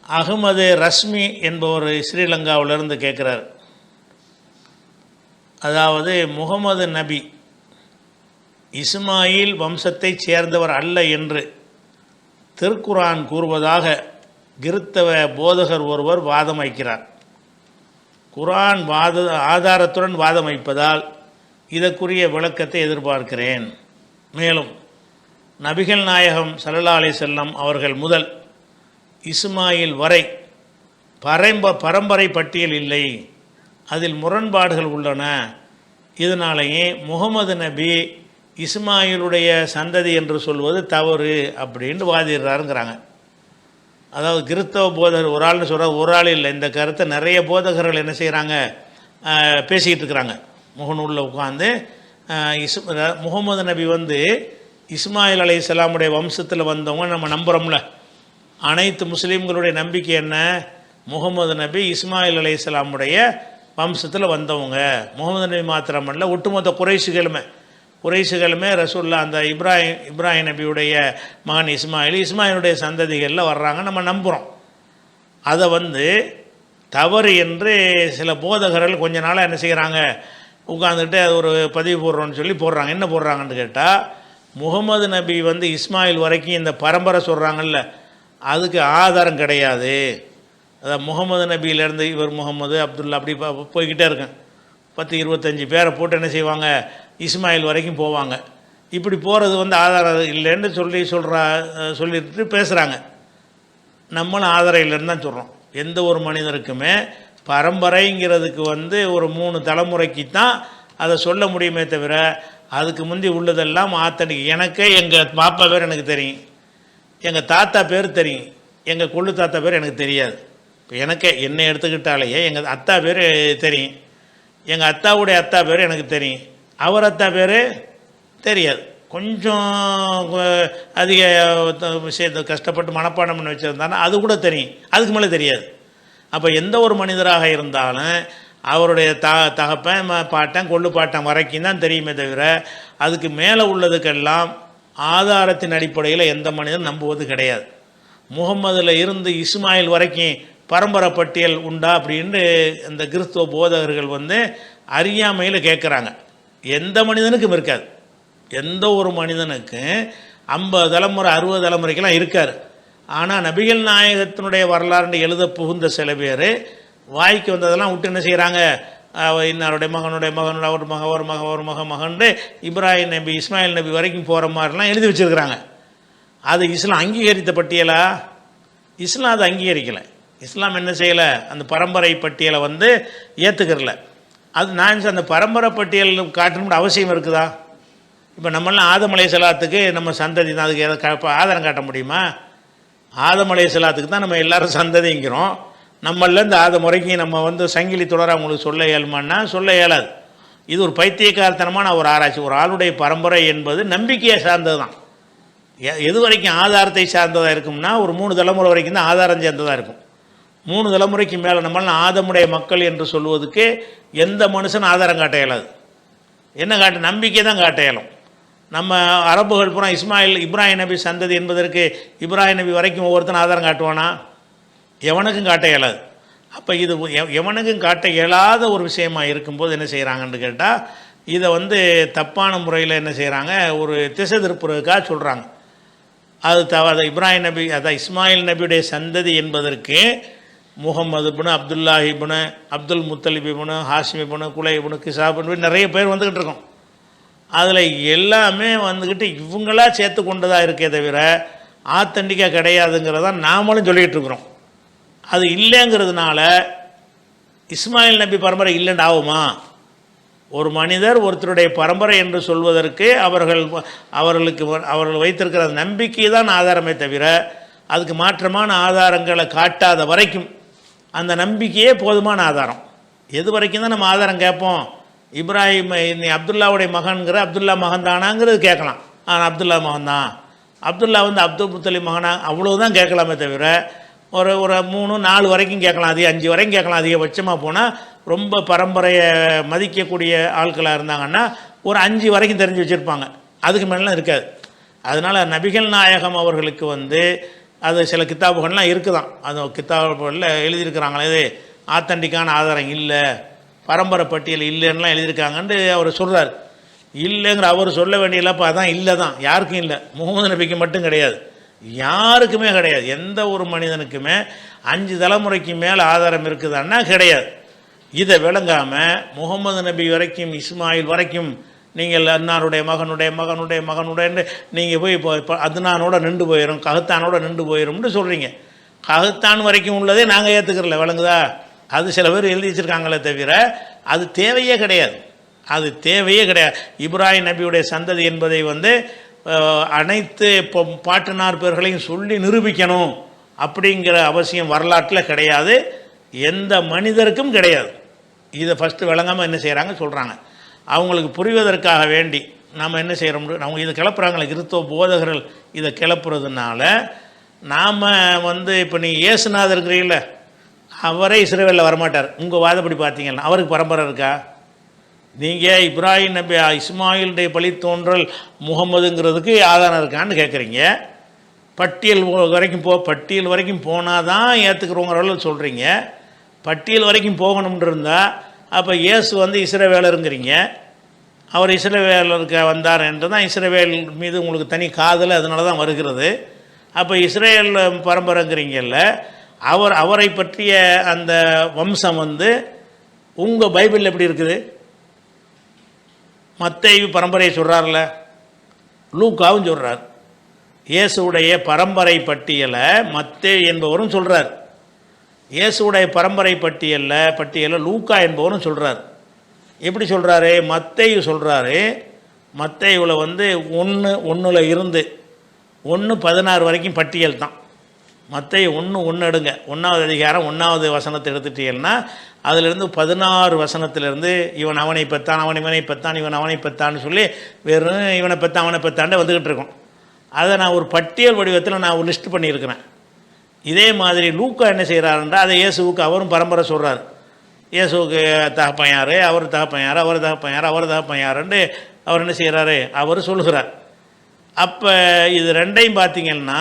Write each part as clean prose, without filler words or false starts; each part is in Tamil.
அகமது ரஸ்மி என்பவர் ஸ்ரீலங்காவிலிருந்து கேட்குறார். அதாவது முகமது நபி இஸ்மாயில் வம்சத்தைச் சேர்ந்தவர் அல்ல என்று திருக்குரான் கூறுவதாக கிறித்தவ போதகர் ஒருவர் வாதம் வைக்கிறார். குரான் ஆதாரத்துடன் வாதம் வைப்பதால் இதற்குரிய விளக்கத்தை எதிர்பார்க்கிறேன். மேலும் நபிகள் நாயகம் ஸல்லல்லாஹு அலைஹி வஸல்லம் அவர்கள் முதல் இஸ்மாயில் வரை பரம்பரை பட்டியல் இல்லை, அதில் முரண்பாடுகள் உள்ளன. இதனாலேயே முகமது நபி இஸ்மாயிலுடைய சந்ததி என்று சொல்வது தவறு அப்படின்னு வாதிடுறாருங்கிறாங்க. அதாவது கிறித்தவ போதகர் ஒரு ஆள்னு சொல்கிற ஒரு ஆள் இல்லை, இந்த கருத்தை நிறைய போதகர்கள் என்ன செய்கிறாங்க, பேசிக்கிட்டு இருக்கிறாங்க. முகநூலில் உட்காந்து முகமது நபி இஸ்மாயில் அலைஹிஸ்ஸலாமுடைய வம்சத்தில் வந்தவங்க நம்ம நம்புகிறோம்ல. அனைத்து முஸ்லீம்களுடைய நம்பிக்கை என்ன? முகமது நபி இஸ்மாயில் அலைஹிஸ்ஸலாமுடைய வம்சத்தில் வந்தவங்க. முகமது நபி மாத்திரமல்ல, ஒட்டுமொத்த குறைஷுகளுமே ரசூல்லா அந்த இப்ராஹிம் நபியுடைய மகன் இஸ்மாயிலுடைய சந்ததிகளில் வர்றாங்க, நம்ம நம்புகிறோம். அதை தவறு என்று சில போதகர்கள் கொஞ்ச நாளாக என்ன செய்கிறாங்க, உட்காந்துக்கிட்டு அது ஒரு பதிவு போடுறோன்னு சொல்லி போடுறாங்க. என்ன போடுறாங்கன்னு கேட்டால், முகமது நபி இஸ்மாயில் வரைக்கும் இந்த பரம்பரை சொல்கிறாங்கல்ல, அதுக்கு ஆதாரம் கிடையாது. அதாவது முகமது நபியிலேருந்து இவர் முகமது அப்துல்லா அப்படி போய்கிட்டே இருக்கேன். 10-25 பேரை போட்டு என்ன செய்வாங்க, இஸ்மாயில் வரைக்கும் போவாங்க. இப்படி போகிறது ஆதாரம் இல்லைன்னு சொல்லிட்டு பேசுகிறாங்க. நம்மளும் ஆதாரம் இல்லைன்னு தான் சொல்கிறோம். எந்த ஒரு மனிதருக்குமே பரம்பரைங்கிறதுக்கு ஒரு 3 தலைமுறைக்கு தான் அதை சொல்ல முடியுமே தவிர, அதுக்கு முந்தி உள்ளதெல்லாம் ஆத்தடிக்கு. எனக்கே எங்கள் பாப்பா பேர் எனக்கு தெரியும், எங்கள் தாத்தா பேர் தெரியும், எங்கள் கொள்ளு தாத்தா பேர் எனக்கு தெரியாது. இப்போ எனக்கே என்னை எடுத்துக்கிட்டாலேயே எங்கள் அத்தா பேர் தெரியும், எங்கள் அத்தாவுடைய அத்தா பேர் எனக்கு தெரியும், அவர் அத்தா பேர் தெரியாது. கொஞ்சம் அதிக விஷயத்தை கஷ்டப்பட்டு மனப்பாடம் பண்ணி வச்சுருந்தானா அது கூட தெரியும், அதுக்கு மேலே தெரியாது. அப்போ எந்த ஒரு மனிதராக இருந்தாலும் அவருடைய தகப்பன் பாட்டன் கொள்ளு பாட்டன் வரைக்கும் தான் தெரியுமே தவிர, அதுக்கு மேலே உள்ளதுக்கெல்லாம் ஆதாரத்தின் அடிப்படையில் எந்த மனிதன் நம்புவது கிடையாது. முகம்மதில் இருந்து இஸ்மாயில் வரைக்கும் பரம்பரை பட்டியல் உண்டா அப்படின்னு இந்த கிறிஸ்துவ போதகர்கள் அறியாமையில் கேட்குறாங்க. எந்த மனிதனுக்கும் இருக்காது. எந்த ஒரு மனிதனுக்கும் 50 தலைமுறை 60 தலைமுறைக்கெல்லாம் இருக்கார். ஆனால் நபிகள் நாயகத்தினுடைய வரலாறு எழுத புகுந்த சில பேர் வாய்க்கு வந்ததெல்லாம் விட்டு என்ன செய்கிறாங்க, இன்னாருடைய மகனுடைய மகனோட ஒரு மகன் இப்ராஹிம் நபி இஸ்மாயில் நபி வரைக்கும் போகிற மாதிரிலாம் எழுதி வச்சுருக்கிறாங்க. அது இஸ்லாம் அங்கீகரித்த பட்டியலா? இஸ்லாம் அதை அங்கீகரிக்கலை. இஸ்லாம் என்ன செய்யலை, அந்த பரம்பரை பட்டியலை ஏற்றுக்கிறல. அது நான் அந்த பரம்பரை பட்டியல் காட்டணும்னு அவசியம் இருக்குதா? இப்போ நம்மளாம் ஆதம் அலைஹிஸ்ஸலாத்துக்கு நம்ம சந்ததி தான், அதுக்கு ஆதாரம் காட்ட முடியுமா? ஆதம் அலைஹிஸ்ஸலாத்துக்கு தான் நம்ம எல்லோரும் சந்ததிங்கிறோம். நம்மளேருந்து ஆதம் வரைக்கும் நம்ம சங்கிலி தொடர அவங்களுக்கு சொல்ல இயலுமான்னா சொல்ல இயலாது. இது ஒரு பைத்தியக்காரத்தனமான ஒரு ஆராய்ச்சி. ஒரு ஆளுடைய பரம்பரை என்பது நம்பிக்கையை சார்ந்தது தான். எது வரைக்கும் ஆதாரத்தை சார்ந்ததாக இருக்கும்னா, ஒரு 3 தலைமுறை வரைக்கும் தான் ஆதாரம் சேர்ந்ததாக இருக்கும். 3 தலைமுறைக்கு மேலே நம்மளாம் ஆதமுடைய மக்கள் என்று சொல்வதுக்கு எந்த மனுஷனும் ஆதாரம் காட்ட இயலாது. என்ன காட்ட, நம்பிக்கை தான் காட்ட இயலும். நம்ம அரபுகள் பூரா இப்ராஹிம் நபி சந்ததி என்பதற்கு இப்ராஹிம் நபி வரைக்கும் ஒவ்வொருத்தரும் ஆதாரம் காட்டுவானா? எவனுக்கும் காட்ட இயலாது. அப்போ இது எவனுக்கும் காட்ட இயலாத ஒரு விஷயமாக இருக்கும்போது என்ன செய்கிறாங்கன்னு கேட்டால், இதை தப்பான முறையில் என்ன செய்கிறாங்க, ஒரு திசை திருப்புறதுக்காக சொல்கிறாங்க. அது இப்ராஹிம் நபி, அதான் இஸ்மாயில் நபியுடைய சந்ததி என்பதற்கு முகமது இப்னு அப்துல்லாஹி இப்னு அப்துல் முத்தலிப் இப்னு ஹாஷிம் இப்னு குலை இப்னு கிசாப் நிறைய பேர் வந்துக்கிட்டு இருக்கோம். அதில் எல்லாமே இவங்களா சேர்த்து கொண்டதாக இருக்கே தவிர ஆத்தண்டிக்காக கிடையாதுங்கிறதான் நாமளும் சொல்லிகிட்டு இருக்கிறோம். அது இல்லைங்கிறதுனால இஸ்மாயில் நபி பரம்பரை இல்லைன்னு ஆகுமா? ஒரு மனிதர் ஒருத்தருடைய பரம்பரை என்று சொல்வதற்கு அவர்கள் வைத்திருக்கிற நம்பிக்கை தான் ஆதாரமே தவிர, அதுக்கு மாற்றமான ஆதாரங்களை காட்டாத வரைக்கும் அந்த நம்பிக்கையே போதுமான ஆதாரம். எது வரைக்கும் தான் நம்ம ஆதாரம் கேட்போம்? இப்ராஹிம் நீ அப்துல்லாவுடைய மகன்கிற அப்துல்லா மகன் தானாங்கிறது கேட்கலாம். அப்துல்லா மகன் தான், அப்துல்லா அப்துல் முத்தலிப் மகனா, அவ்வளோதான் கேட்கலாமே தவிர ஒரு 3-4 வரைக்கும் கேட்கலாம், அதிக 5 வரைக்கும் கேட்கலாம். அதிகபட்சமாக போனால் ரொம்ப பரம்பரையை மதிக்கக்கூடிய ஆட்களாக இருந்தாங்கன்னா ஒரு 5 வரைக்கும் தெரிஞ்சு வச்சுருப்பாங்க, அதுக்கு மேலாம் இருக்காது. அதனால் நபிகள் நாயகம் அவர்களுக்கு அது சில கித்தாபுகள்லாம் இருக்குதான், அது கித்தாபுகளில் எழுதியிருக்கிறாங்களே, இது ஆத்தன்டிக்கான ஆதாரம் இல்லை, பரம்பரை பட்டியல் இல்லைன்னுலாம் எழுதியிருக்காங்கன்ட்டு அவர் சொல்கிறார். இல்லைங்கிற அவர் சொல்ல வேண்டியலப்போ அதான் இல்லை தான், யாருக்கும் இல்லை, முகமது நபிக்கு மட்டும் கிடையாது, யாருக்குமே கிடையாது. எந்த ஒரு மனிதனுக்குமே 5 தலைமுறைக்கு மேலே ஆதாரம் இருக்குதான்னா கிடையாது. இதை விளங்காமல் முகமது நபி வரைக்கும் இஸ்மாயில் வரைக்கும் நீங்கள் அன்னாருடைய மகனுடைய மகனுடைய மகனுடைய நீங்கள் போய் இப்போ அத்னானோட நின்று போயிடும், கஹத்தானோட நின்று போயிடும்னு சொல்கிறீங்க. கஹத்தான் வரைக்கும் உள்ளதே நாங்கள் ஏற்றுக்கிறல, விளங்குதா? அது சில பேர் எழுதி வச்சுருக்காங்களே தவிர அது தேவையே கிடையாது, அது தேவையே கிடையாது. இப்ராஹிம் நபியுடைய சந்ததி என்பதை அனைத்து இப்போ பாட்டனார் பேர்களையும் சொல்லி நிரூபிக்கணும் அப்படிங்கிற அவசியம் வரலாற்றில் கிடையாது, எந்த மனிதருக்கும் கிடையாது. இதை ஃபஸ்ட்டு விளங்காமல் என்ன செய்கிறாங்க சொல்கிறாங்க. அவங்களுக்கு புரிவதற்காக வேண்டி நம்ம என்ன செய்கிறோம், அவங்க இதை கிளப்புறாங்களே, கிறிஸ்தவ போதகர்கள் இதை கிளப்புறதுனால நாம் இப்போ நீ இயேசுநாதர் இருக்கிறீங்கள, அவரே இஸ்ரவேலில் வரமாட்டார். உங்கள் வாதப்படி பார்த்தீங்கன்னா அவருக்கு பரம்பரை இருக்கா? நீங்கள் இப்ராஹிம் நபி இஸ்மாயிலுடைய பழித்தோன்றல் முகமதுங்கிறதுக்கு ஆதாரம் இருக்கான்னு கேட்குறீங்க. பட்டியல் வரைக்கும் போனால் தான் ஏற்றுக்கிறோங்கிற சொல்கிறீங்க. பட்டியல் வரைக்கும் போகணும்னு இருந்தால் அப்போ இயேசு இஸ்ரவேலருங்கிறீங்க. அவர் இஸ்ரவேலருக்கு வந்தார் என்று தான் இஸ்ரவேல் மீது உங்களுக்கு தனி காதல் அதனால தான் வருகிறது. அப்போ இஸ்ரேல் பரம்பரைங்கிறீங்கல்ல, அவரை பற்றிய அந்த வம்சம் உங்கள் பைபிளில் எப்படி இருக்குது? மத்தேயு பரம்பரையை சொல்கிறார்ல, லூக்காவும் சொல்கிறார். இயேசுடைய பரம்பரை பட்டியலை மத்தேயு என்பவரும் சொல்கிறார். இயேசுடைய பரம்பரை பட்டியலை லூக்கா என்பவரும் சொல்கிறார். எப்படி சொல்கிறாரு? மத்தேயு சொல்கிறாரு, மத்தேயுவில் 1:1 இருந்து 1:16 வரைக்கும் பட்டியல் தான். மத்தேயு 1:1 எடுங்க, 1வது அதிகாரம் 1வது வசனத்தை எடுத்துட்டீங்கன்னா அதிலிருந்து 16 வசனத்திலிருந்து இவன் அவனை பெத்தான், அவன் இவனை பெத்தான், இவன் அவனை பெத்தான்னு சொல்லி வெறும் இவனை பெத்தான் அவனை பெத்தான்னு வந்துக்கிட்டு இருக்கோம். அதை நான் ஒரு பட்டியல் வடிவத்தில் நான் ஒரு லிஸ்ட் பண்ணியிருக்கிறேன். இதே மாதிரி லூக்கா என்ன செய்கிறாருன்றா, அதை இயேசுவுக்கு அவரும் பரம்பரை சொல்கிறார். இயேசுவுக்கு தகப்பன் யார், அவர் தகப்பன் யார், அவர் தகப்பன் யார், அவர் தகப்பன் யாருன்னு அவர் என்ன செய்கிறாரு, அவர் சொல்லுகிறார். அப்போ இது ரெண்டையும் பார்த்திங்கன்னா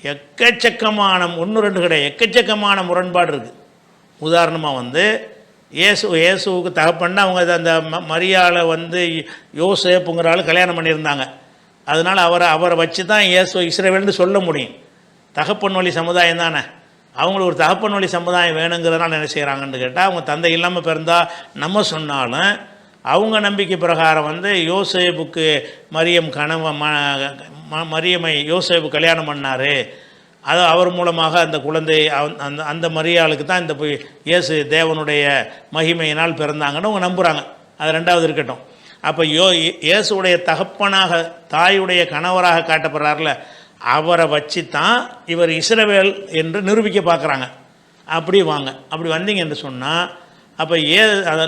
எக்கச்சக்கமான 1-2 கிடையாது, எக்கச்சக்கமான முரண்பாடு இருக்குது. உதாரணமாக இயேசுவுக்கு தகப்பன்னா அவங்க அந்த மரியாளை யோசேப்புங்கிற ஆள் கல்யாணம் பண்ணியிருந்தாங்க. அதனால் அவரை வச்சு தான் இஸ்ரவேல்னு சொல்ல முடியும். தகப்பன் வழி சமுதாயம் தானே, அவங்களுக்கு ஒரு தகப்பன் வழி சமுதாயம் வேணுங்கிறதுனால என்ன செய்கிறாங்கன்னு கேட்டால், அவங்க தந்தை இல்லாமல் பிறந்தால் நம்ம சொன்னாலும் அவங்க நம்பிக்கை பிரகாரம் யோசேப்புக்கு மரியமை யோசேப்பு கல்யாணம் பண்ணார், அது அவர் மூலமாக அந்த குழந்தை அந்த மரியாளுக்கு தான் இந்த இயேசு தேவனுடைய மகிமையினால் பிறந்தாங்கன்னு அவங்க நம்புகிறாங்க. அது ரெண்டாவது இருக்கட்டும். அப்போ இயேசுடைய தகப்பனாக தாயுடைய கணவராக காட்டப்படுறார்ல, அவரை வச்சு தான் இவர் இஸ்ரவேல் என்று நிரூபிக்க பார்க்குறாங்க. அப்படி வந்தீங்க என்று சொன்னால் அப்போ அதை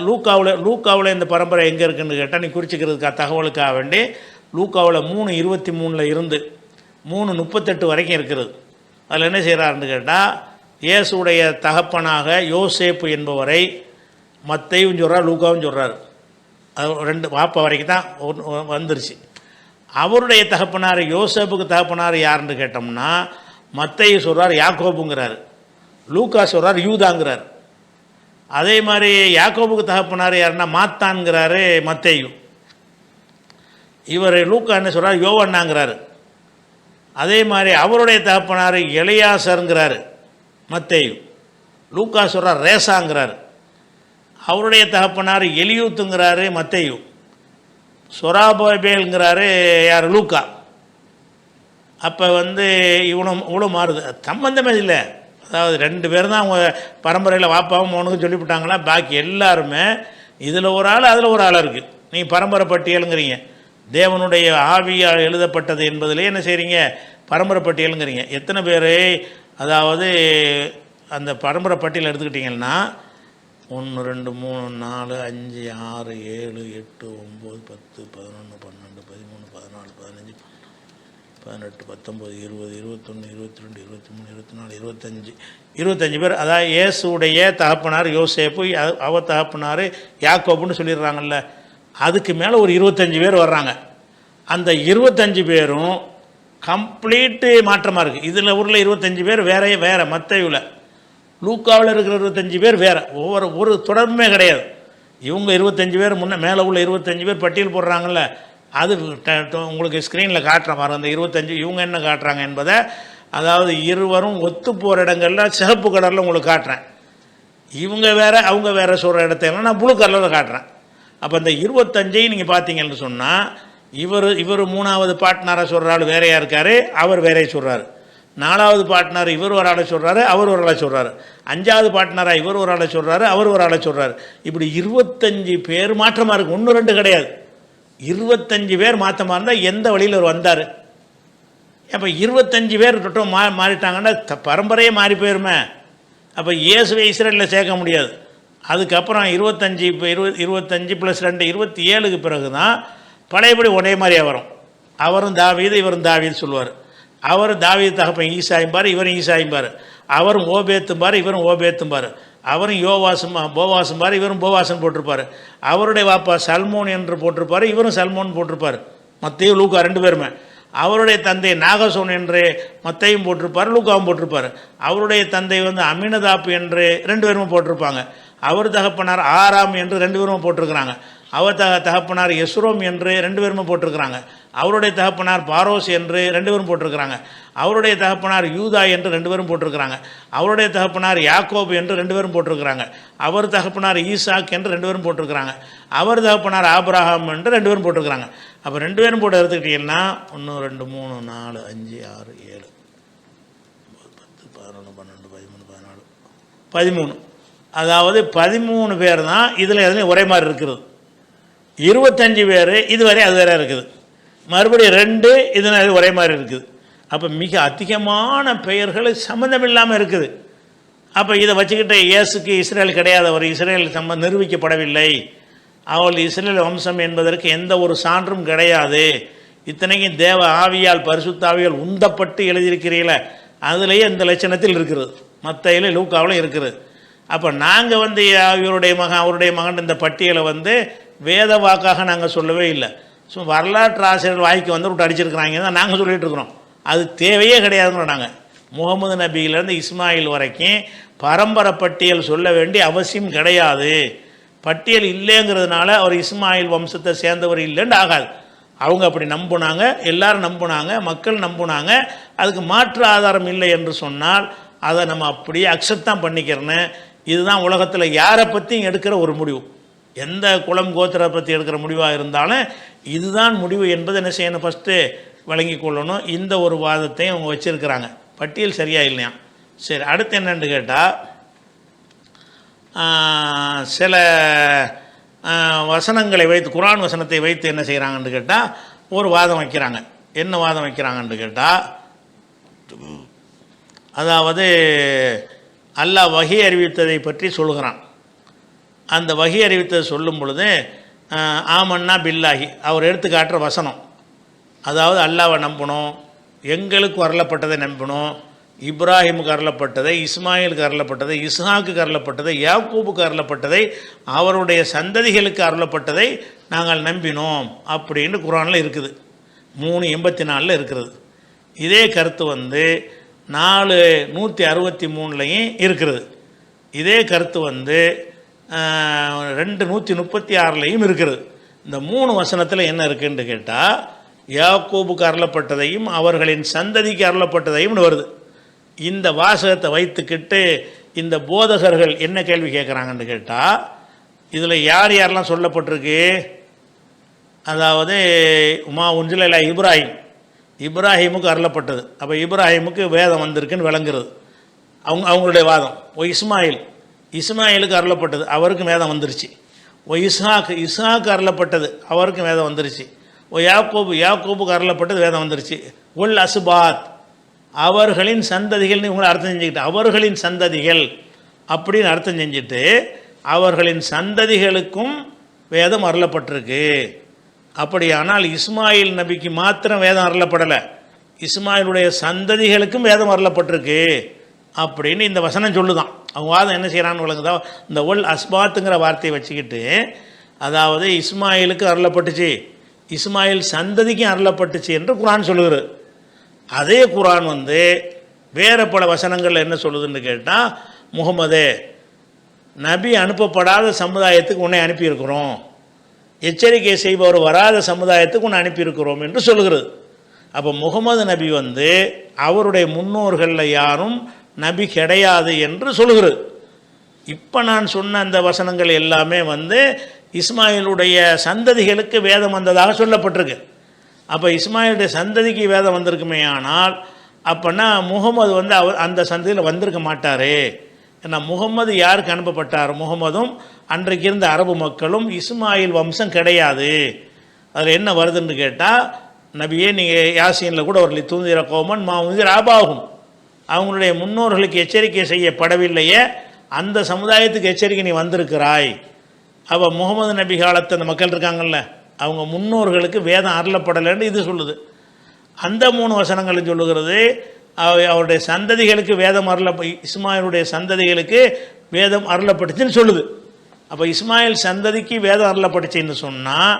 லூக்காவில் இந்த பரம்பரை எங்கே இருக்குன்னு கேட்டால் நீ குறிச்சிக்கிறதுக்காக தகவலுக்காக வேண்டி லூக்காவில் 3:23 இருந்து 3:38 வரைக்கும் இருக்கிறது. அதில் என்ன செய்கிறாருன்னு கேட்டால், இயேசுடைய தகப்பனாக யோசேப்பு என்பவரை மத்தேயும் சொல்கிறார், லூக்காவும் சொல்கிறார். அது 2 வாப்பா வரைக்கும் தான் வந்துருச்சு. அவருடைய தகப்பனார் யோசேப்புக்கு தகப்பனார் யாருன்னு கேட்டோம்னா மத்தேயு சொல்கிறார் யாக்கோபுங்கிறார், லூக்கா சொல்கிறார் யூதாங்கிறார். அதே மாதிரி யாக்கோபுக்கு தகப்பனார் யாருன்னா மாத்தான்கிறாரு மத்தேயு. இவர் லூக்கா என்ன சொல்கிறார் யோவண்ணாங்கிறாரு. அதே மாதிரி அவருடைய தகப்பனார் எலியாசருங்கிறாரு மத்தேயு. லூக்கா சொல்கிறார் ரேசாங்கிறார். அவருடைய தகப்பனார் எலியூத்துங்கிறாரு மத்தேயு. சொராபேல்ங்கிறாரு யார், லூக்கா. அப்போ இவ்வளோ மாறுது, சம்பந்தமே இல்லை. அதாவது 2 பேர் தான் அவங்க பரம்பரையில் வாப்பாவும் மோனுக்கும் சொல்லிவிட்டாங்களா, பாக்கி எல்லாருமே இதில் ஒரு ஆள் அதில் ஒரு ஆள் இருக்குது. நீங்கள் பரம்பரை பட்டியலுங்கிறீங்க, தேவனுடைய ஆவியால் எழுதப்பட்டது என்பதிலே என்ன செய்கிறீங்க, பரம்பரை பட்டியலுங்கிறீங்க. எத்தனை பேர் அதாவது அந்த பரம்பரை பட்டியல் எடுத்துக்கிட்டிங்கன்னா 1 2 3 4 5 6 7 8 9 10 11 12 13 14 15 18 19 20 21 22 23 24 25 பேர். அதாவது இயேசுடைய தகப்பனார் யோசேப்பு, அவர் தகப்பனார் யாக்கோபுன்னு சொல்லிடுறாங்கல்ல. அதுக்கு மேலே ஒரு 25 பேர் வர்றாங்க. அந்த 25 பேரும் கம்ப்ளீட்டு மாற்றமாக இருக்குது. இதில் ஊரில் 25 பேர் வேறு மத்தேயுவில், லூக்காவில் இருக்கிற 25 பேர் வேறு, ஒரு தொடர்புமே கிடையாது. இவங்க 25 பேர் மேலே உள்ள 25 பேர் பட்டியல் போடுறாங்கல்ல, அது உங்களுக்கு ஸ்க்ரீனில் காட்டுற மாதிரி அந்த 25 இவங்க என்ன காட்டுறாங்க என்பதை, அதாவது இருவரும் ஒத்து போகிற இடங்களில் சிகப்பு கலரில் உங்களுக்கு காட்டுறேன். இவங்க வேறு அவங்க வேறு சொல்கிற இடத்தையெல்லாம் நான் ப்ளூ கலரில் காட்டுறேன். அப்போ இந்த 25 நீங்கள் பார்த்தீங்கன்னு சொன்னால், இவர் 3வது பார்ட்னராக சொல்கிற ஆள் வேறையாக இருக்கார், அவர் வேறையாக சொல்கிறார். 4வது பார்ட்னர் இவர் ஒரு ஆளை சொல்கிறாரு, அவர் ஒரு ஆளை சொல்கிறாரு. 5வது பார்ட்னராக இவர் ஒரு ஆளை சொல்கிறாரு, அவர் ஒரு ஆளை சொல்கிறார். இப்படி 25 பேர் மாற்றமாக இருக்குது, 1 2 கிடையாது. 25 பேர் மாற்றமாக இருந்தால் எந்த வழியில் அவர் வந்தார்? அப்போ 25 பேர் தொட்டம் மாறிட்டாங்கன்னா பரம்பரையே மாறி போயிருமே. அப்போ இயேசுவை இஸ்ரேலில் சேர்க்க முடியாது. அதுக்கப்புறம் 25 இப்போ 25 + 2 27க்கு பிறகு தான் பழையபடி ஒரே மாதிரியாக வரும். அவரும் தாவீது இவரும் தாவீது சொல்லுவார். அவர் தாவீது தகப்பன் ஈசாயும்பார், இவரும் ஈசாயும்பார். அவரும் ஓபேத்தும்பார், இவரும் ஓபேத்தும்பார். அவரும் போவாசும்பார், இவரும் போவாசன் போட்டிருப்பார். அவருடைய வாப்பா சல்மோன் என்று போட்டிருப்பார், இவரும் சல்மோன் போட்டிருப்பார். மத்தேயு லூக்கா 2 பேருமே. அவருடைய தந்தை நாகசோன் என்று மத்தையும் போட்டிருப்பார், லூக்காவும் போட்டிருப்பார். அவருடைய தந்தை அமினதாப்பு என்று 2 பேரும் போட்டிருப்பாங்க. அவர் தகப்பனார் ஆராம் என்று 2 பேரும் போட்டிருக்கிறாங்க. அவர் தகப்பனார் எஸ்ரோம் என்று 2 பேரும் போட்டிருக்கிறாங்க. அவருடைய தகப்பனார் பாரோஸ் என்று 2 பேரும் போட்டிருக்கிறாங்க. அவருடைய தகப்பனார் யூதா என்று 2 பேரும் போட்டிருக்கிறாங்க. அவருடைய தகப்பனார் யாக்கோப் என்று 2 பேரும் போட்டிருக்கிறாங்க. அவர் தகப்பனார் ஈசாக் என்று 2 பேரும் போட்டிருக்கிறாங்க. அவர் தகப்பனார் ஆபிரகாம் என்று 2 பேரும் போட்டிருக்கிறாங்க. அப்போ 2 பேரும் போட்டு எடுத்துக்கிட்டீங்கன்னா 1 2 3 4 5 6 7 10 11 12 13 14 13, அதாவது 13 பேர் தான் இதில் எதுலையும் ஒரே மாதிரி இருக்கிறது. 25 பேர் இதுவரை அது வேற இருக்குது, மறுபடியும் 2 இதனால் ஒரே மாதிரி இருக்குது. அப்போ மிக அதிகமான பெயர்கள் சம்மந்தம் இல்லாமல் இருக்குது. அப்போ இதை வச்சுக்கிட்டு இயேசுக்கு இஸ்ரேல் கிடையாதவர், இஸ்ரேல் நிரூபிக்கப்படவில்லை, அவள் இஸ்ரேல் வம்சம் என்பதற்கு எந்த ஒரு சான்றும் கிடையாது, இத்தனைக்கும் தேவ ஆவியால் பரிசுத்த ஆவியால் உந்தப்பட்டு எழுதியிருக்கிறீங்கள, அதுலேயே இந்த லட்சணத்தில் இருக்கிறது, மத்தையில் லூக்காவில் இருக்கிறது. அப்போ நாங்கள் இவருடைய மகன் அவருடைய மகன் இந்த பட்டியலை வேத வாக்காக நாங்கள் சொல்லவே இல்லை. ஸோ வரலாற்று ஆசிரியர் வாய்க்கு விட்டு அடிச்சிருக்கிறாங்க தான் நாங்கள் சொல்லிகிட்டு இருக்கிறோம். அது தேவையே கிடையாதுன்னு நாங்கள். முகமது நபியிலேருந்து இஸ்மாயில் வரைக்கும் பரம்பரை பட்டியல் சொல்ல வேண்டிய அவசியம் கிடையாது. பட்டியல் இல்லைங்கிறதுனால அவர் இஸ்மாயில் வம்சத்தை சேர்ந்தவர் இல்லைன்னு ஆகாது. அவங்க அப்படி நம்பினாங்க, எல்லாரும் நம்பினாங்க, மக்கள் நம்பினாங்க. அதுக்கு மாற்று ஆதாரம் இல்லை என்று சொன்னால் அதை நம்ம அப்படியே அக்செப்ட் தான் பண்ணிக்கிறேன்னு. இதுதான் உலகத்தில் யாரை பற்றியும் எடுக்கிற ஒரு முடிவு. எந்த குலம் கோத்திரை பற்றி எடுக்கிற முடிவாக இருந்தாலும் இதுதான் முடிவு என்பது என்ன செய்யணும், ஃபஸ்ட்டு வழங்கி கொள்ளணும். இந்த ஒரு வாதத்தையும் அவங்க வச்சுருக்கிறாங்க. பட்டியல் சரியாக இல்லையா? சரி, அடுத்து என்னென்னு கேட்டால், சில வசனங்களை வைத்து, குர்ஆன் வசனத்தை வைத்து என்ன செய்கிறாங்கன்னு கேட்டால் ஒரு வாதம் வைக்கிறாங்க. என்ன வாதம் வைக்கிறாங்கன்னு கேட்டால், அதாவது அல்லாஹ் வஹி அறிவித்ததை பற்றி சொல்கிறான். அந்த வஹி அறிவித்ததை சொல்லும் பொழுது ஆமன்னா பில்லாஹி அவர் எடுத்து காட்டுற வசனம், அதாவது அல்லாஹ்வை நம்பணும், எங்களுக்கு அருளப்பட்டதை நம்பணும், இப்ராஹிமுக்கு அருளப்பட்டதை, இஸ்மாயிலுக்கு அருளப்பட்டதை, இஸ்ஹாக்கு அருளப்பட்டதை, யாக்கூபுக்கு அருளப்பட்டதை, அவருடைய சந்ததிகளுக்கு அருளப்பட்டதை நாங்கள் நம்பினோம் அப்படின்னு குர்ஆனில் இருக்குது. 384 இருக்கிறது. இதே கருத்து 463லையும் இருக்கிறது. இதே கருத்து 236லையும் இருக்கிறது. இந்த 3 வசனத்தில் என்ன இருக்குன்னு கேட்டால், யாக்கூபுக்கு அருளப்பட்டதையும் அவர்களின் சந்ததிக்கு அருளப்பட்டதையும் வருது. இந்த வாசகத்தை வைத்துக்கிட்டு இந்த போதகர்கள் என்ன கேள்வி கேட்குறாங்கன்னு கேட்டால், இதில் யார் யாரெல்லாம் சொல்லப்பட்டிருக்கு, அதாவது உமா உன்சில இப்ராஹிமுக்கு அருளப்பட்டது, அப்போ இப்ராஹிமுக்கு வேதம் வந்திருக்குன்னு விளங்குறது அவங்களுடைய வாதம். இஸ்மாயிலுக்கு அருளப்பட்டது, அவருக்கு வேதம் வந்துருச்சு. இஸ்ஹாக்கு அருளப்பட்டது, அவருக்கு வேதம் வந்துருச்சு. யாக்கூபுக்கு அருளப்பட்டது வேதம் வந்துருச்சு. உல் அஸ்பாத் அவர்களின் சந்ததிகள்னு இவங்களை அர்த்தம் செஞ்சுக்கிட்டு, அவர்களின் சந்ததிகள் அப்படின்னு அர்த்தம் செஞ்சுட்டு, அவர்களின் சந்ததிகளுக்கும் வேதம் அருளப்பட்டிருக்கு. அப்படியானால் இஸ்மாயில் நபிக்கு மாத்திரம் வேதம் அருளப்படலை, இஸ்மாயிலுடைய சந்ததிகளுக்கும் வேதம் அருளப்பட்டிருக்கு அப்படின்னு இந்த வசனம் சொல்லுதான். அவங்க வாதம் என்ன செய்கிறான்னு விளங்குதா, இந்த ஒல் அஸ்பாத்துங்கிற வார்த்தையை வச்சுக்கிட்டு, அதாவது இஸ்மாயிலுக்கு அருளப்பட்டுச்சு, இஸ்மாயில் சந்ததிக்கும் அருளப்பட்டுச்சு என்று குர்ஆன் சொல்லுகிறது. அதே குர்ஆன் வந்து வேறு பல வசனங்கள் என்ன சொல்லுதுன்னு கேட்டால், முகமதே, நபி அனுப்பப்படாத சமுதாயத்துக்கு உன்னை அனுப்பியிருக்கிறோம், எச்சரிக்கை செய்பவர் வராத சமுதாயத்துக்கு உன்னை அனுப்பியிருக்கிறோம் என்று சொல்கிறது. அப்போ முகமது நபி வந்து அவருடைய முன்னோர்களில் யாரும் நபி கிடையாது என்று சொல்கிறது. இப்போ நான் சொன்ன அந்த வசனங்கள் எல்லாமே வந்து இஸ்மாயிலுடைய சந்ததிகளுக்கு வேதம் வந்ததாக சொல்லப்பட்டிருக்கு. அப்போ இஸ்மாயிலுடைய சந்ததிக்கு வேதம் வந்திருக்குமே, ஆனால் அப்போனா முகமது வந்து அவர் அந்த சந்ததியில் வந்திருக்க மாட்டார். ஏன்னா முகமது யாருக்கு அனுப்பப்பட்டார்? முகமதும் அன்றைக்கு இருந்த அரபு மக்களும் இஸ்மாயில் வம்சம் கிடையாது. அதில் என்ன வருதுன்னு கேட்டால், நபியே நீங்கள் யாசீனில் கூட ஒரு தூந்திர கோமன் மாவுந்திர ஆபாகும், அவங்களுடைய முன்னோர்களுக்கு எச்சரிக்கை செய்யப்படவில்லையே, அந்த சமுதாயத்துக்கு எச்சரிக்கை நீ வந்திருக்கிறாய். அப்போ முகமது நபி காலத்து அந்த மக்கள் இருக்காங்கல்ல, அவங்க முன்னோர்களுக்கு வேதம் அருளப்படலைன்னு இது சொல்லுது. அந்த 3 வசனங்களும் சொல்லுகிறது அவருடைய சந்ததிகளுக்கு வேதம் இஸ்மாயிலுடைய சந்ததிகளுக்கு வேதம் அருளப்பட்டுச்சுன்னு சொல்லுது. அப்போ இஸ்மாயில் சந்ததிக்கு வேதம் அருளப்பட்டுச்சுன்னு சொன்னால்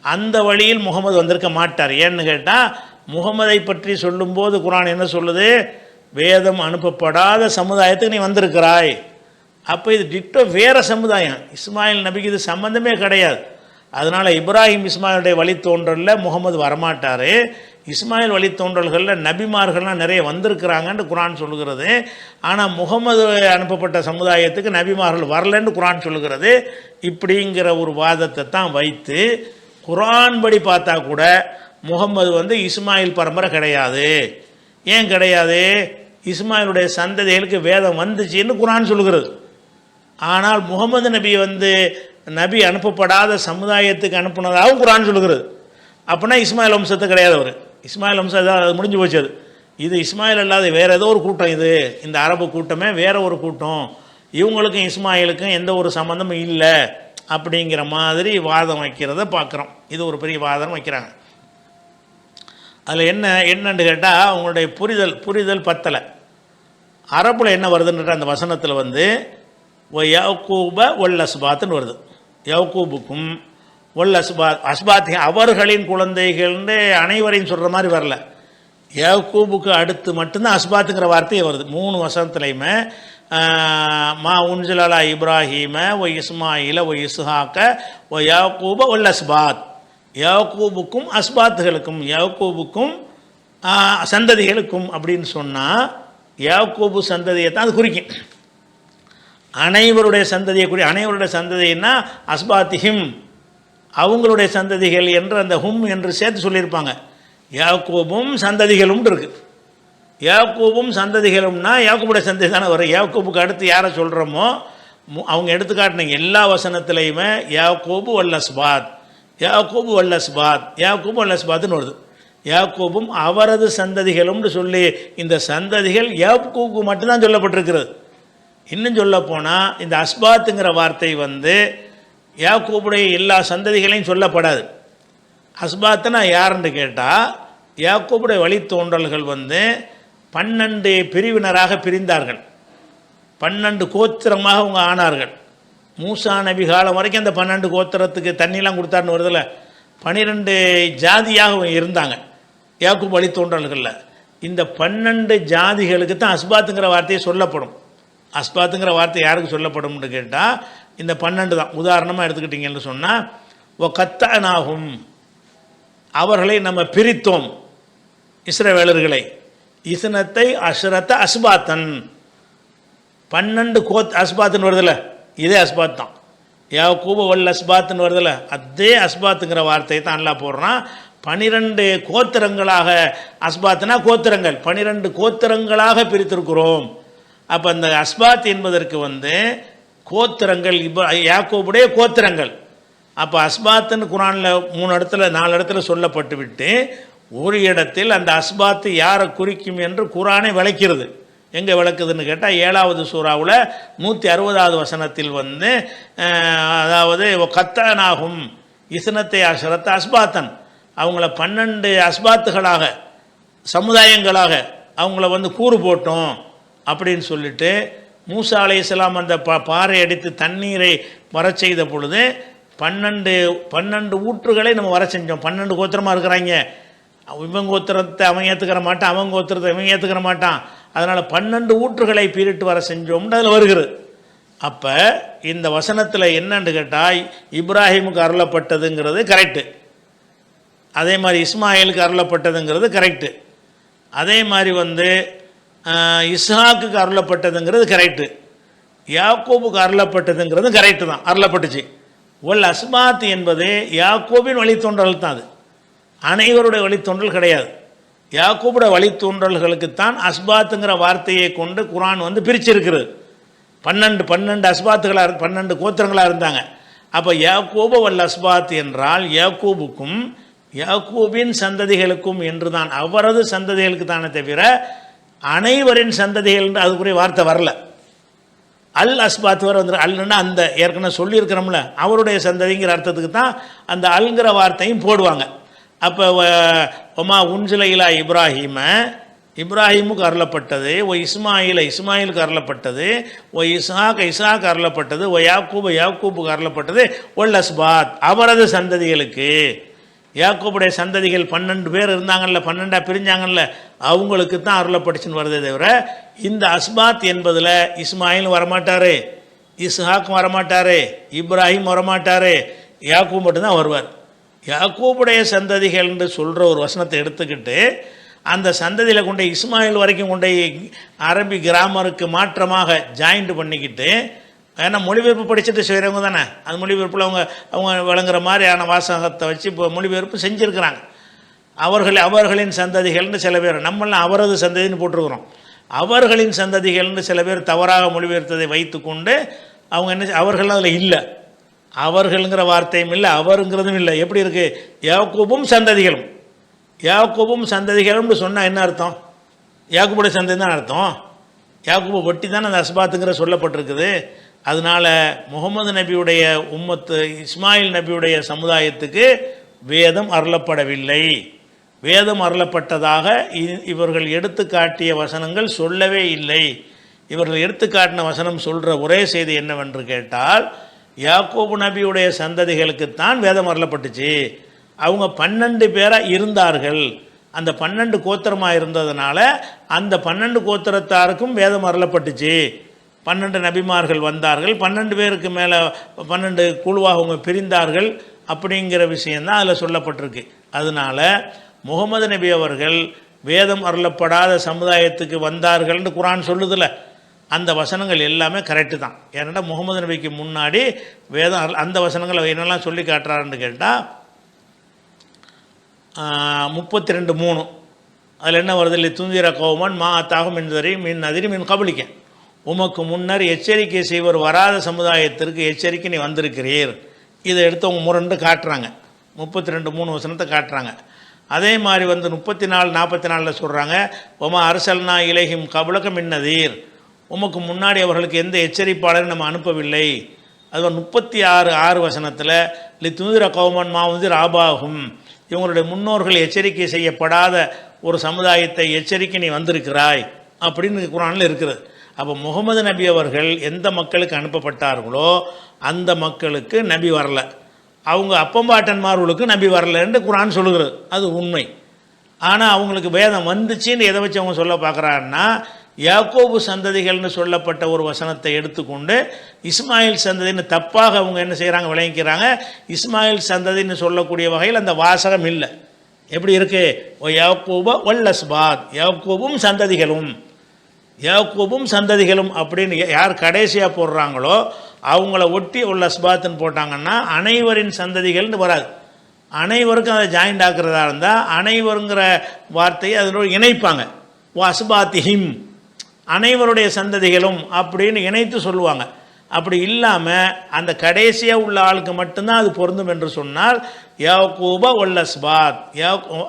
அந்த வழியில் முகமது வந்திருக்க மாட்டார். ஏன்னு கேட்டால், முகமதை பற்றி சொல்லும்போது குர்ஆன் என்ன சொல்லுது? வேதம் அனுப்பப்படாத சமுதாயத்துக்கு நீ வந்திருக்கிறாய். அப்போ இது டிட்டோ வேறு சமுதாயம், இஸ்மாயில் நபிக்கு இது சம்பந்தமே கிடையாது. அதனால் இப்ராஹிம் இஸ்மாயிலுடைய வழித்தோன்றலில் முகமது வரமாட்டார். இஸ்மாயில் வழித்தோன்றல்களில் நபிமார்கள்லாம் நிறைய வந்திருக்கிறாங்கன்னு குர்ஆன் சொல்லுகிறது. ஆனால் முகமது அனுப்பப்பட்ட சமுதாயத்துக்கு நபிமார்கள் வரலன்னு குர்ஆன் சொல்லுகிறது. இப்படிங்கிற ஒரு வாதத்தை தான் வைத்து குர்ஆன் படி பார்த்தா கூட முகமது வந்து இஸ்மாயில் பரம்பரை கிடையாது. ஏன் கிடையாது? இஸ்மாயிலுடைய சந்ததிகளுக்கு வேதம் வந்துச்சின்னு குர்ஆன் சொல்லுகிறது. ஆனால் முகமது நபி வந்து நபி அனுப்பப்படாத சமுதாயத்துக்கு அனுப்புனதாகவும் குர்ஆன் சொல்லுகிறது. அப்படின்னா இஸ்மாயில் வம்சத்து கிடையாது. அவர் இஸ்மாயில் வம்சம் அது முடிஞ்சு போச்சு. இது இஸ்மாயில் அல்லாத வேறு ஏதோ ஒரு கூட்டம். இந்த அரபு கூட்டமே வேறு ஒரு கூட்டம், இவங்களுக்கும் இஸ்மாயிலுக்கும் எந்த ஒரு சம்மந்தமும் இல்லை அப்படிங்கிற மாதிரி வாதம் வைக்கிறத பார்க்குறோம். இது ஒரு பெரிய வாதம் வைக்கிறாங்க. அதில் என்னன்னு கேட்டால், அவங்களுடைய புரிதல் பத்தலை. அரபில் என்ன வருதுன்ற அந்த வசனத்தில் வந்து யக்கூப ஒல் அஸ்பாத்துன்னு வருது. யக்கூபுக்கும் ஒல் அஸ்பாத் அவர்களின் குழந்தைகள்னு அனைவரையும் சொல்கிற மாதிரி வரல. யக்கூபுக்கு அடுத்து மட்டும்தான் அஸ்பாத்துங்கிற வார்த்தையே வருது 3 வசனத்துலையுமே. மா உன்சிலா இப்ராஹீம ஒ இஸ்மாயில ஒ இஸ்ஹாக்க ஒ யாக்கூப ஒல் அஸ்பாத், யாக்கூபுக்கும் அஸ்பாத்துகளுக்கும் யாக்கூபுக்கும் சந்ததிகளுக்கும் அப்படின்னு சொன்னால் யாக்கூபு சந்ததியை தான் அது குறிக்கும். அனைவருடைய சந்ததியை அனைவருடைய சந்ததினா அஸ்பாத்திஹிம், அவங்களுடைய சந்ததிகள் என்று அந்த ஹும் என்று சேர்த்து சொல்லியிருப்பாங்க. யாக்கூபும் சந்ததிகளும் இருக்குது. யாக்கூபும் சந்ததிகளும்னா யாக்கூபுடைய சந்ததி தானே வரும். யாக்கூபுக்கு அடுத்து யாரை சொல்கிறோமோ அவங்க எடுத்துக்காட்டின எல்லா வசனத்துலையுமே யாக்கூபு வல் அஸ்பாத், யாக்கூபு வல் அஸ்பாத், யாக்கூபு வல் அஸ்பாத்னு வருது. யாக்கூபும் அவரது சந்ததிகளும்னு சொல்லி இந்த சந்ததிகள் யாக்கூபுக்கு மட்டும்தான் சொல்லப்பட்டிருக்கிறது. இன்னும் சொல்ல போனால் இந்த அஸ்பாத்துங்கிற வார்த்தை வந்து யாக்கூபுடைய எல்லா சந்ததிகளையும் சொல்லப்படாது. அஸ்பாத்துனா யாருன்னு கேட்டால், யாக்கூபுடைய வழித்தோன்றல்கள் வந்து 12 பிரிவினராக பிரிந்தார்கள், 12 கோத்திரமாக அவங்க ஆனார்கள். மூசா நபி காலம் வரைக்கும் அந்த 12 கோத்திரத்துக்கு தண்ணிலாம் கொடுத்தாருன்னு வருதில்ல, 12 ஜாதியாக இருந்தாங்க யாக்கூப் வழித்தோன்றல்களில். இந்த 12 ஜாதிகளுக்கு தான் அஸ்பாத்துங்கிற வார்த்தையை சொல்லப்படும். அஸ்பாத்துங்கிற வார்த்தை யாருக்கு சொல்லப்படும்னு கேட்டால் இந்த 12 தான். உதாரணமாக எடுத்துக்கிட்டிங்கன்னு சொன்னால், ஒ கத்தானாகும், அவர்களை நம்ம பிரித்தோம் இஸ்ரவேலர்களை, இஸ்னத்தை அஷ்ரத்த அஸ்பாத்தன், 12 அஸ்பாத்துன்னு வருதில்ல, இதே அஸ்பாத் தான். யாக்கூப வல் அஸ்பாத்துன்னு வருதில்ல, அதே அஸ்பாத்துங்கிற வார்த்தையை தான் நல்லா போடுறான். 12 கோத்திரங்களாக, அஸ்பாத்னா கோத்திரங்கள், 12 கோத்திரங்களாக பிரித்திருக்கிறோம். அப்போ அந்த அஸ்பாத் என்பதற்கு வந்து கோத்திரங்கள், யாக்கூபுடைய கோத்திரங்கள். அப்போ அஸ்பாத்துன்னு குர்ஆனில் 3 இடத்துல 4 இடத்துல சொல்லப்பட்டு விட்டு ஒரு இடத்தில் அந்த அஸ்பாத்து யாரை குறிக்கும் என்று குர்ஆனை விளக்கிறது. எங்கே விளக்குதுன்னு கேட்டால் 7வது சூறாவில் 160வது வசனத்தில் வந்து அதாவது கத்தானாகும் இஸ்னத்தை அஷ்ரத்த அஸ்பாத்தன், அவங்கள 12 அஸ்பாத்துகளாக சமுதாயங்களாக அவங்கள வந்து கூறு போட்டோம் அப்படின்னு சொல்லிட்டு, மூசா அலைஹிஸ்ஸலாம் அந்த பாறை அடித்து தண்ணீரை வர செய்த பொழுது 12 ஊற்றுகளை நம்ம வர செஞ்சோம். 12 கோத்திரமாக இருக்கிறாங்க, இவங்க கோத்திரத்தை அவன் ஏற்றுக்கிற மாட்டான், அவங்க கோத்திரத்தை இவங்க ஏற்றுக்கிற மாட்டான். அதனால் 12 ஊற்றுகளை பீரிட்டு வர செஞ்சோம்னு அதில் வருகிறது. அப்போ இந்த வசனத்தில் என்னன்னு கேட்டால், இப்ராஹிமுக்கு அருளப்பட்டதுங்கிறது கரெக்டு, அதே மாதிரி இஸ்மாயிலுக்கு அருளப்பட்டதுங்கிறது கரெக்டு, அதே மாதிரி இஸ்ஹாக்குக்கு அருளப்பட்டதுங்கிறது கரெக்டு, யாக்கோபுக்கு அருளப்பட்டதுங்கிறது கரெக்டு தான், அருளப்பட்டுச்சு. ஒல் அஸ்பாத் என்பது யாக்கோபின் வழித்தோன்றல் தான், அது அனைவருடைய வழித்தோன்றல் கிடையாது. யாக்கோபுடைய வழித்தோன்றல்களுக்குத்தான் அஸ்பாத்துங்கிற வார்த்தையை கொண்டு குர்ஆன் பிரிச்சிருக்கிறது. 12 அஸ்பாத்துகளாக 12 கோத்திரங்களாக இருந்தாங்க. அப்போ யாக்கோபு வல் அஸ்பாத் என்றால் யாக்கோபுக்கும் யாக்கோபின் சந்ததிகளுக்கும் என்று தான், அவரது சந்ததிகளுக்கு தானே தவிர அனைவரின் சந்ததிகள் என்று அதுக்குரிய வார்த்தை வரல. அல் அஸ்பாத் வர அல்லுன்னா அந்த ஏற்கனவே சொல்லியிருக்கிறோம்ல அவருடைய சந்ததிங்கிற அர்த்தத்துக்கு தான் அந்த அல்ங்கிற வார்த்தையும் போடுவாங்க. அப்போ ஒமா உன்சிலையிலா இப்ராஹிமுக்கு அருளப்பட்டது, இஸ்மாயிலுக்கு அருளப்பட்டது, இஸ்ஹாக்கு அருளப்பட்டது, யாக்கூபுக்கு அருளப்பட்டது, ஒல் அஸ்பாத் அவரது சந்ததிகளுக்கு. யாக்கூபுடைய சந்ததிகள் 12 பேர் இருந்தாங்கல்ல, 12 பிரிஞ்சாங்கல்ல, அவங்களுக்கு தான் அருளப்பட்டுச்சுன்னு வருதே தவிர இந்த அஸ்பாத் என்பதில் இஸ்மாயில் வரமாட்டார், இஸ்ஹாக் வரமாட்டார், இப்ராஹிம் வரமாட்டார், யாக்கூப் மட்டும்தான் வருவார். யாக்கூபுடைய சந்ததிகள் என்று சொல்கிற ஒரு வசனத்தை எடுத்துக்கிட்டு அந்த சந்ததியில் கொண்டு இஸ்மாயில் வரைக்கும் கொண்டு அரபி கிராமருக்கு மாற்றமாக ஜாயிண்ட் பண்ணிக்கிட்டு, ஏன்னா மொழிபெயர்ப்பு படிச்சுட்டு செய்கிறவங்க தானே, அந்த மொழிபெயர்ப்பில் அவங்க விளங்குற மாதிரியான வாசகத்தை வச்சு இப்போ மொழிபெயர்ப்பு செஞ்சுருக்கிறாங்க. அவர்களின் சந்ததிகள்னு சில பேர், நம்மளாம் அவரது சந்ததின்னு போட்டிருக்கிறோம், அவர்களின் சந்ததிகள்னு சில பேர் தவறாக மொழிபெயர்த்ததை வைத்து கொண்டு அவங்க என்ன, அவர்கள் அதில் இல்லை, அவர்கள்ங்கிற வார்த்தையும் இல்லை, அவருங்கிறதும் இல்லை. எப்படி இருக்குது? யாக்கூபும் சந்ததிகளும், யாக்கூபும் சந்ததிகளும்னு சொன்னால் என்ன அர்த்தம்? யாக்கூபுடைய சந்ததி தான் அர்த்தம். யாக்கூபை ஒட்டி தானே அந்த அஸ்பாத்துங்கிற சொல்லப்பட்டிருக்குது. அதனால் முகமது நபியுடைய உம்மத்து இஸ்மாயில் நபியுடைய சமுதாயத்துக்கு வேதம் அருளப்படவில்லை. வேதம் அருளப்பட்டதாக இவர்கள் எடுத்து காட்டிய வசனங்கள் சொல்லவே இல்லை. இவர்கள் எடுத்து காட்டின வசனம் சொல்கிற ஒரே செய்தி என்னவென்று கேட்டால், யாக்கூபு நபியுடைய சந்ததிகளுக்குத்தான் வேதம் அருளப்பட்டுச்சு. அவங்க 12 பேராக இருந்தார்கள், அந்த 12 கோத்திரமாக இருந்ததுனால அந்த 12 கோத்திரத்தாருக்கும் வேதம் அருளப்பட்டுச்சு. 12 நபிமார்கள் வந்தார்கள், 12 பேருக்கு மேலே 12 குழுவாக அவங்க பிரிந்தார்கள் அப்படிங்கிற விஷயந்தான் அதில் சொல்லப்பட்டிருக்கு. அதனால் முகமது நபி அவர்கள் வேதம் அருளப்படாத சமுதாயத்துக்கு வந்தார்கள்னு குர்ஆன் சொல்லுதில்ல, அந்த வசனங்கள் எல்லாமே கரெக்டு தான். ஏன்னா முகமது நபிக்கு முன்னாடி வேதம் அந்த வசனங்களை என்னெல்லாம் சொல்லி காட்டுறாருன்னு கேட்டால் 32:3 அதில் என்ன வருது? இல்லை துந்திர கௌமன் மா தாகும் என்பதை மின் அதிரி மின் கபலிக்க, உமக்கு முன்னர் எச்சரிக்கை செய்வர் வராத சமுதாயத்திற்கு எச்சரிக்கை நீ வந்திருக்கிறீர். இதை எடுத்து அவங்க முரண்டு காட்டுறாங்க, 32:3 வசனத்தை காட்டுறாங்க. அதே மாதிரி 34-44 சொல்கிறாங்க, ஒமா அரசல்னா இலைஹிம் கபலக மின்னதீர், உமக்கு முன்னாடி அவர்களுக்கு எந்த எச்சரிப்பாளரும் நம்ம அனுப்பவில்லை. அது 36 வசனத்தில் துந்திர கௌமன் மாவுதிர் ஆபாகும், இவங்களுடைய முன்னோர்கள் எச்சரிக்கை செய்யப்படாத ஒரு சமுதாயத்தை எச்சரிக்கை நீ வந்திருக்கிறாய் அப்படின்னு குர்ஆனில் இருக்கிறது. அப்போ முகமது நபி அவர்கள் எந்த மக்களுக்கு அனுப்பப்பட்டார்களோ அந்த மக்களுக்கு நபி வரல, அவங்க அப்பம்பாட்டன்மார்களுக்கு நபி வரலன்னு குர்ஆன் சொல்லுகிறது. அது உண்மை. ஆனால் அவங்களுக்கு வேதம் வந்துச்சுன்னு எதை வச்சு அவங்க சொல்ல பார்க்குறாங்கன்னா, யாக்கோபு சந்ததிகள்னு சொல்லப்பட்ட ஒரு வசனத்தை எடுத்துக்கொண்டு இஸ்மாயில் சந்ததின்னு தப்பாக அவங்க என்ன செய்கிறாங்க, விளங்கிக்கிறாங்க. இஸ்மாயில் சந்ததின்னு சொல்லக்கூடிய வகையில் அந்த வாசகம் இல்லை. எப்படி இருக்குது? ஓ யாக்கூப ஒல் அஸ்பாத், யாக்கூபும் சந்ததிகளும் அப்படின்னு யார் கடைசியாக போடுறாங்களோ அவங்கள ஒட்டி உள்ள அஸ்பாத்துன்னு போட்டாங்கன்னா அனைவரின் சந்ததிகள்னு வராது. அனைவருக்கும் அதை ஜாயிண்ட் ஆக்குறதா இருந்தால் அனைவருங்கிற வார்த்தையை அதனோடு இணைப்பாங்க. ஓ அஸ்பாத்திஹிம், அனைவருடைய சந்ததிகளும் அப்படின்னு இணைத்து சொல்லுவாங்க. அப்படி இல்லாமல் அந்த கடைசியாக உள்ள ஆளுக்கு மட்டும்தான் அது பொருந்தும் என்று சொன்னால் யாக்கூப ஒல் அஸ்பாத்,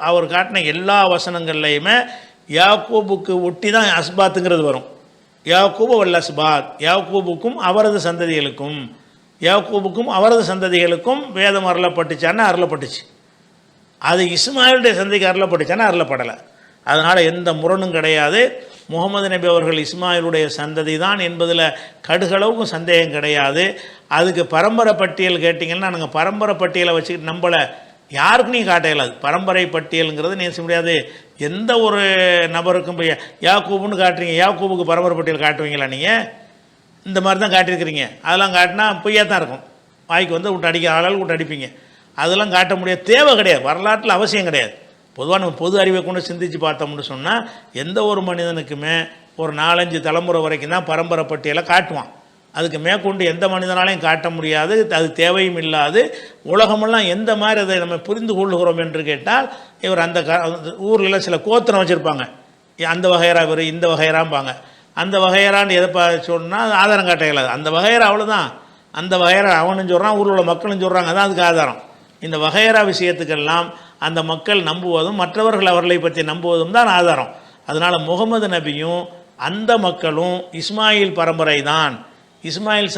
அவர் காட்டின எல்லா வசனங்கள்லையுமே யாக்கூபுக்கு ஒட்டி தான் அஸ்பாத்துங்கிறது வரும். யாக்கூப ஒல் அஸ்பாத், யாக்கூபுக்கும் அவரது சந்ததிகளுக்கும் வேதம் அருளப்பட்டுச்சான்னா அருளப்பட்டுச்சு. அது இஸ்மாயிலுடைய சந்ததிக்கு அருளப்பட்டுச்சான்னா அருளப்படலை. அதனால் எந்த முரணும் கிடையாது. முகமது நபி அவர்கள் இஸ்மாயிலுடைய சந்ததி தான் என்பதில் கடுகளவுக்கும் சந்தேகம் கிடையாது. அதுக்கு பரம்பரை பட்டியல் கேட்டிங்கன்னா நாங்கள் பரம்பரை பட்டியலை வச்சுக்கிட்டு நம்பலை, யாருக்கும் நீங்கள் காட்ட இயலாது. பரம்பரை பட்டியலுங்கிறது நீ செய்ய முடியாது. எந்த ஒரு நபருக்கும் போய் யாக்கூபுன்னு காட்டுறீங்க, யாக்கூபுக்கு பரம்பரை பட்டியல் காட்டுவீங்களா நீங்கள்? இந்த மாதிரி தான் காட்டியிருக்கிறீங்க. அதெல்லாம் காட்டினா பொய்யாக தான் இருக்கும். வாய்க்கு வந்து விட்டு அடிக்க ஆளால் விட்டு அடிப்பீங்க. அதெல்லாம் காட்ட முடியாது, தேவை கிடையாது, வரலாற்றில் அவசியம் கிடையாது. பொதுவாக நம்ம பொது அறிவை கொண்டு சிந்தித்து பார்த்தோம்னு சொன்னால் எந்த ஒரு மனிதனுக்குமே ஒரு 4-5 தலைமுறை வரைக்கும் தான் பரம்பரை பட்டியலை காட்டுவான். அதுக்கு மேற்கொண்டு எந்த மனிதனாலையும் காட்ட முடியாது, அது தேவையும் இல்லாது. உலகமெல்லாம் எந்த மாதிரி அதை நம்ம புரிந்து கொள்ளுகிறோம் என்று கேட்டால், இவர் அந்த ஊரில் சில கோத்திரம் வச்சுருப்பாங்க, அந்த வகையரா இவர் இந்த வகையராம்பாங்க. அந்த வகையரான்னு எதை சொன்னால் ஆதாரம் காட்ட இயலாது. அந்த வகையரா அவ்வளோதான், அந்த வகையரா அவனும் சொல்கிறான், ஊரில் உள்ள மக்களும் சொல்கிறாங்க, அதான் அதுக்கு ஆதாரம். இந்த வகையரா விஷயத்துக்கெல்லாம் அந்த மக்கள் நம்புவதும் மற்றவர்கள் அவர்களை பற்றி நம்புவதும் தான் ஆதாரம். அதனால் முகமது நபியும் அந்த மக்களும் இஸ்மாயில் பரம்பரை தான், இஸ்மாயில்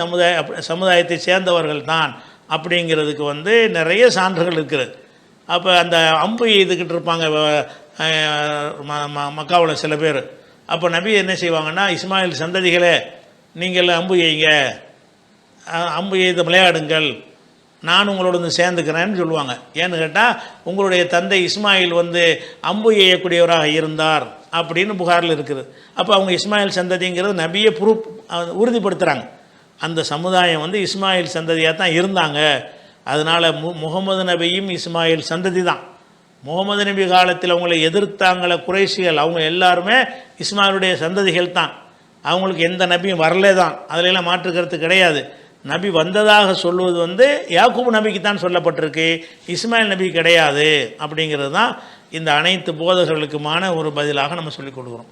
சமுதாயத்தை சேர்ந்தவர்கள் தான் அப்படிங்கிறதுக்கு வந்து நிறைய சான்றுகள் இருக்குது. அப்போ அந்த அம்பு எய்துக்கிட்டு இருப்பாங்க மக்காவில் சில பேர். அப்போ நபி என்ன செய்வாங்கன்னா, இஸ்மாயில் சந்ததிகளே நீங்கள் அம்பு எய்ங்க, அம்பு எய்து விளையாடுங்கள், நான் உங்களோட சேர்ந்துக்கிறேன்னு சொல்லுவாங்க. ஏன்னு கேட்டால் உங்களுடைய தந்தை இஸ்மாயில் வந்து அம்பு எய்யக்கூடியவராக இருந்தார் அப்படின்னு புகாரில் இருக்குது. அப்போ அவங்க இஸ்மாயில் சந்ததிங்கிறது நபியை உறுதிப்படுத்துகிறாங்க. அந்த சமுதாயம் வந்து இஸ்மாயில் சந்ததியாக தான் இருந்தாங்க. அதனால் முகமது நபியும் இஸ்மாயில் சந்ததி தான். முகமது நபி காலத்தில் அவங்களை எதிர்த்தாங்கள குறைஷிகள், அவங்க எல்லாருமே இஸ்மாயிலுடைய சந்ததிகள் தான். அவங்களுக்கு எந்த நபியும் வரலே தான், அதிலெல்லாம் மாற்று கருத்து கிடையாது. நபி வந்ததாக சொல்வது வந்து யாக்கூப் நபிக்கு தான் சொல்லப்பட்டிருக்கு, இஸ்மாயில் நபி கிடையாது. அப்படிங்கிறது தான் இந்த அனைத்து போதகர்களுக்குமான ஒரு பதிலாக நம்ம சொல்லிக் கொடுக்குறோம்.